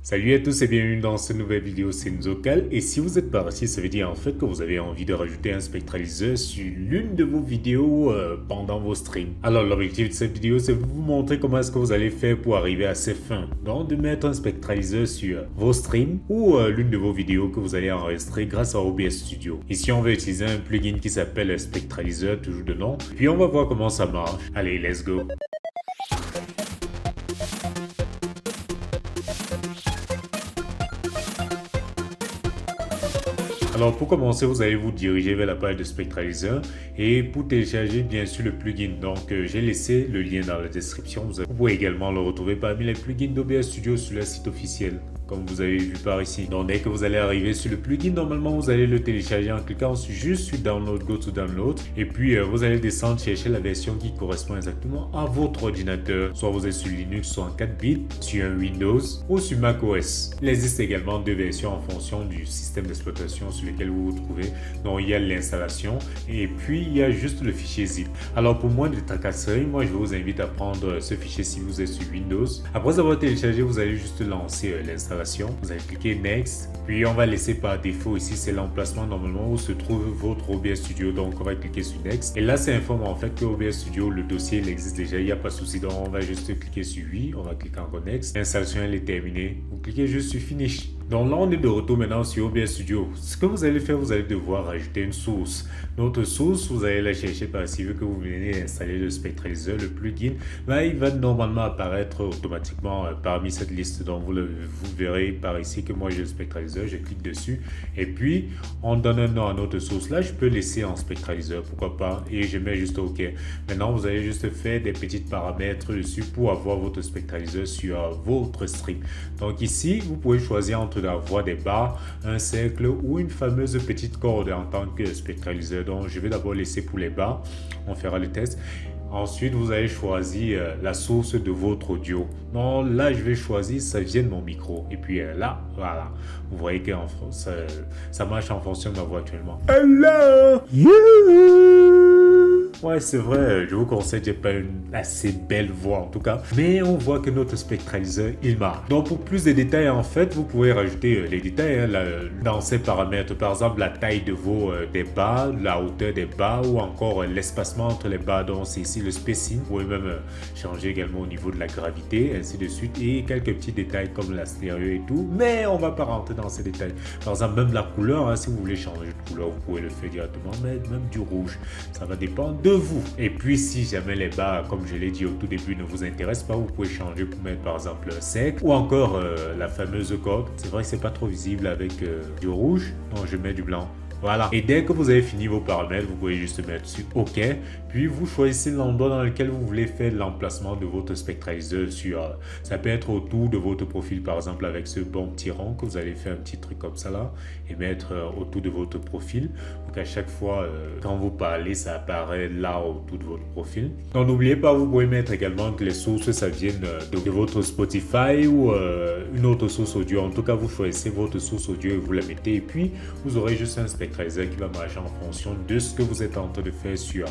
Salut à tous et bienvenue dans cette nouvelle vidéo, c'est Nzokal. Et si vous êtes par ici, ça veut dire en fait que vous avez envie de rajouter un spectraliseur sur l'une de vos vidéos pendant vos streams. Alors l'objectif de cette vidéo, c'est de vous montrer comment est-ce que vous allez faire pour arriver à ces fins. Donc de mettre un spectraliseur sur vos streams ou l'une de vos vidéos que vous allez enregistrer grâce à OBS Studio. Ici, on va utiliser un plugin qui s'appelle Spectraliseur, toujours de nom. Puis on va voir comment ça marche. Allez, let's go. Alors pour commencer, vous allez vous diriger vers la page de Spectraliseur et pour télécharger bien sûr le plugin. Donc j'ai laissé le lien dans la description. Vous pouvez également le retrouver parmi les plugins d'OBS Studio sur le site officiel, comme vous avez vu par ici. Donc dès que vous allez arriver sur le plugin, normalement vous allez le télécharger en cliquant juste sur Download, Go to Download. Et puis vous allez descendre chercher la version qui correspond exactement à votre ordinateur. Soit vous êtes sur Linux, soit en 4 bits, sur un Windows ou sur macOS. Il existe également deux versions en fonction du système d'exploitation sur lequel vous vous trouvez. Donc il y a l'installation et puis il y a juste le fichier zip. Alors pour moins de tracasserie, moi je vous invite à prendre ce fichier si vous êtes sur Windows. Après avoir téléchargé, vous allez juste lancer l'installation. Vous allez cliquer Next, puis on va laisser par défaut ici, c'est l'emplacement normalement où se trouve votre OBS Studio. Donc on va cliquer sur Next. Et là, ça informe en fait que OBS Studio, le dossier il existe déjà, il n'y a pas de souci. Donc on va juste cliquer sur Oui, on va cliquer encore Next. L'installation elle est terminée. Vous cliquez juste sur Finish. Donc là, on est de retour maintenant sur OBS Studio. Ce que vous allez faire, vous allez devoir ajouter une source. Notre source, vous allez la chercher par ici, vu que vous venez d'installer le spectraliseur, le plugin. Là, il va normalement apparaître automatiquement parmi cette liste. Donc vous verrez par ici que moi j'ai le spectraliseur, je clique dessus. Et puis, on donne un nom à notre source. Là, je peux laisser en spectraliseur, pourquoi pas. Et je mets juste OK. Maintenant, vous allez juste faire des petits paramètres dessus pour avoir votre spectraliseur sur votre stream. Donc ici, vous pouvez choisir entre d'avoir des barres, un cercle ou une fameuse petite corde en tant que spectraliseur. Donc je vais d'abord laisser pour les barres, on fera le test. Ensuite, vous allez choisir la source de votre audio. Donc là, je vais choisir, ça vient de mon micro. Et puis là, voilà. Vous voyez que ça marche en fonction de ma voix actuellement. Hello! Ouais, c'est vrai, je vous conseille, j'ai pas une assez belle voix en tout cas. Mais on voit que notre spectraliseur, il marche. Donc pour plus de détails, en fait, vous pouvez rajouter les détails dans ces paramètres. Par exemple, la taille de des barres, la hauteur des barres ou encore l'espacement entre les barres. Donc c'est ici le spacing. Vous pouvez même changer également au niveau de la gravité, ainsi de suite. Et quelques petits détails comme la stéréo et tout. Mais on va pas rentrer dans ces détails. Par exemple, même la couleur, hein, si vous voulez changer de couleur, vous pouvez le faire directement. Mais même du rouge, ça va dépendre de vous. Et puis si jamais les barres, comme je l'ai dit au tout début, ne vous intéressent pas, vous pouvez changer pour mettre par exemple sec ou encore la fameuse corde. C'est vrai que c'est pas trop visible avec du rouge, donc je mets du blanc. Voilà. Et dès que vous avez fini vos paramètres, vous pouvez juste mettre sur OK. Puis vous choisissez l'endroit dans lequel vous voulez faire l'emplacement de votre spectraliseur sur. Ça peut être autour de votre profil, par exemple avec ce bon petit rond que vous allez faire un petit truc comme ça là et mettre autour de votre profil. Donc à chaque fois quand vous parlez, ça apparaît là autour de votre profil. Donc n'oubliez pas, vous pouvez mettre également que les sources ça vienne de votre Spotify ou une autre source audio. En tout cas, vous choisissez votre source audio et vous la mettez. Et puis vous aurez juste un spectraliseur qui va marcher en fonction de ce que vous êtes en train de faire sur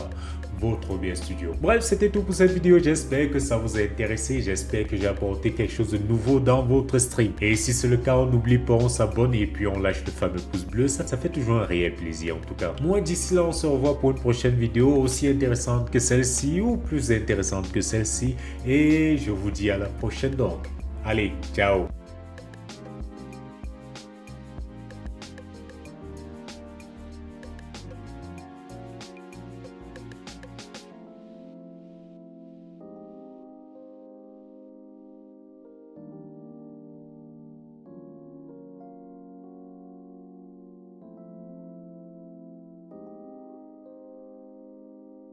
votre OBS Studio. Bref, c'était tout pour cette vidéo. J'espère que ça vous a intéressé. J'espère que j'ai apporté quelque chose de nouveau dans votre stream. Et si c'est le cas, on n'oublie pas, on s'abonne et puis on lâche le fameux pouce bleu. Ça fait toujours un réel plaisir en tout cas. Moi, d'ici là, on se revoit pour une prochaine vidéo aussi intéressante que celle-ci ou plus intéressante que celle-ci. Et je vous dis à la prochaine donc. Allez, ciao!